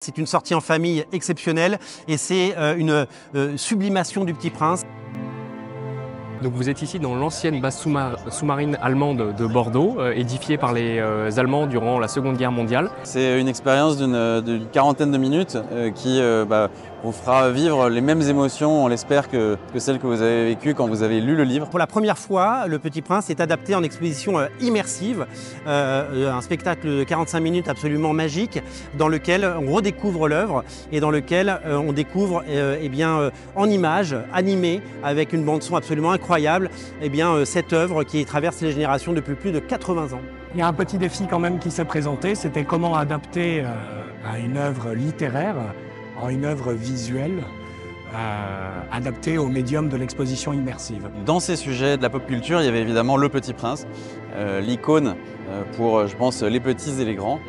C'est une sortie en famille exceptionnelle et c'est une sublimation du Petit Prince. Donc vous êtes ici dans l'ancienne base sous-marine allemande de Bordeaux, édifiée par les Allemands durant la Seconde Guerre mondiale. C'est une expérience d'une quarantaine de minutes qui vous fera vivre les mêmes émotions, on l'espère, que celles que vous avez vécues quand vous avez lu le livre. Pour la première fois, Le Petit Prince est adapté en exposition immersive, un spectacle de 45 minutes absolument magique dans lequel on redécouvre l'œuvre et dans lequel on découvre en images animées avec une bande-son absolument incroyable cette œuvre qui traverse les générations depuis plus de 80 ans. Il y a un petit défi quand même qui s'est présenté, c'était comment adapter à une œuvre littéraire en une œuvre visuelle adaptée au médium de l'exposition immersive. Dans ces sujets de la pop culture, il y avait évidemment Le Petit Prince, l'icône pour, je pense, les petits et les grands,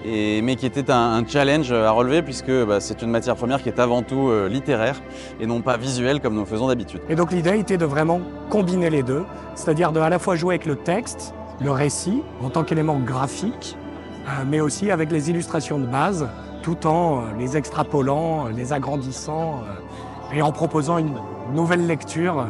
mais qui était un challenge à relever puisque c'est une matière première qui est avant tout littéraire et non pas visuelle comme nous le faisons d'habitude. Et donc l'idée était de vraiment combiner les deux, c'est-à-dire de à la fois jouer avec le texte, le récit en tant qu'élément graphique, mais aussi avec les illustrations de base, tout en les extrapolant, les agrandissant et en proposant une nouvelle lecture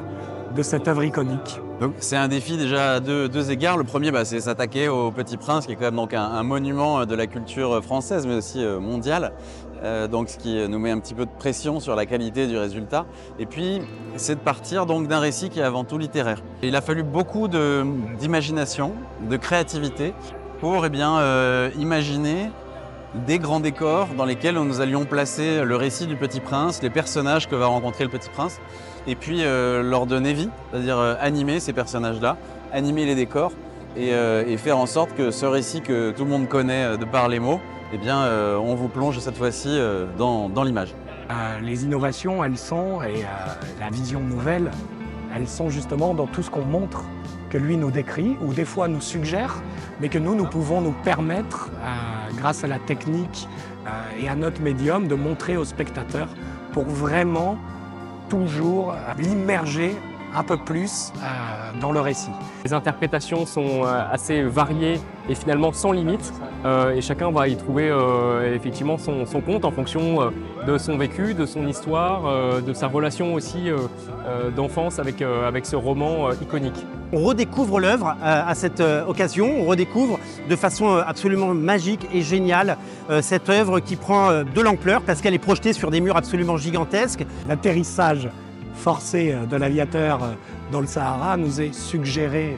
de cette œuvre iconique. C'est un défi déjà à deux égards. Le premier, c'est s'attaquer au Petit Prince, qui est quand même donc un monument de la culture française, mais aussi mondiale. Ce qui nous met un petit peu de pression sur la qualité du résultat. Et puis, c'est de partir donc d'un récit qui est avant tout littéraire. Et il a fallu beaucoup d'imagination, de créativité pour imaginer des grands décors dans lesquels nous allions placer le récit du Petit Prince, les personnages que va rencontrer le Petit Prince, et puis leur donner vie, c'est-à-dire animer ces personnages-là, animer les décors et faire en sorte que ce récit que tout le monde connaît de par les mots, on vous plonge cette fois-ci dans l'image. Les innovations, elles sont, et la vision nouvelle, elles sont justement dans tout ce qu'on montre, que lui nous décrit, ou des fois nous suggère, mais que nous pouvons nous permettre, grâce à la technique et à notre médium, de montrer au spectateur pour vraiment toujours l'immerger un peu plus dans le récit. Les interprétations sont assez variées et finalement sans limite, et chacun va y trouver effectivement son compte en fonction de son vécu, de son histoire, de sa relation aussi d'enfance avec ce roman iconique. On redécouvre l'œuvre à cette occasion, on redécouvre de façon absolument magique et géniale cette œuvre qui prend de l'ampleur parce qu'elle est projetée sur des murs absolument gigantesques. L'atterrissage forcé de l'aviateur dans le Sahara nous est suggéré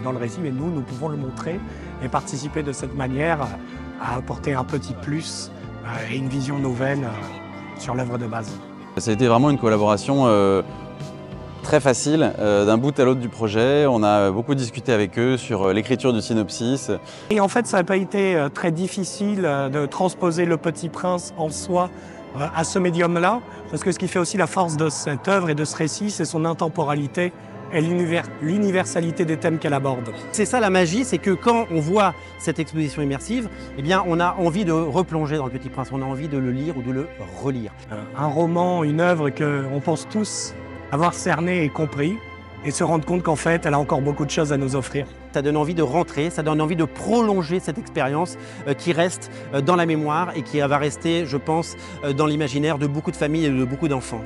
dans le récit, mais nous pouvons le montrer et participer de cette manière à apporter un petit plus et une vision nouvelle sur l'œuvre de base. Ça a été vraiment une collaboration très facile d'un bout à l'autre du projet. On a beaucoup discuté avec eux sur l'écriture du synopsis. Et en fait, ça n'a pas été très difficile de transposer Le Petit Prince en soi à ce médium-là, parce que ce qui fait aussi la force de cette œuvre et de ce récit, c'est son intemporalité et l'universalité des thèmes qu'elle aborde. C'est ça la magie, c'est que quand on voit cette exposition immersive, on a envie de replonger dans Le Petit Prince, on a envie de le lire ou de le relire. Un roman, une œuvre qu'on pense tous avoir cerné et compris, et se rendre compte qu'en fait, elle a encore beaucoup de choses à nous offrir. Ça donne envie de rentrer, ça donne envie de prolonger cette expérience qui reste dans la mémoire et qui va rester, je pense, dans l'imaginaire de beaucoup de familles et de beaucoup d'enfants.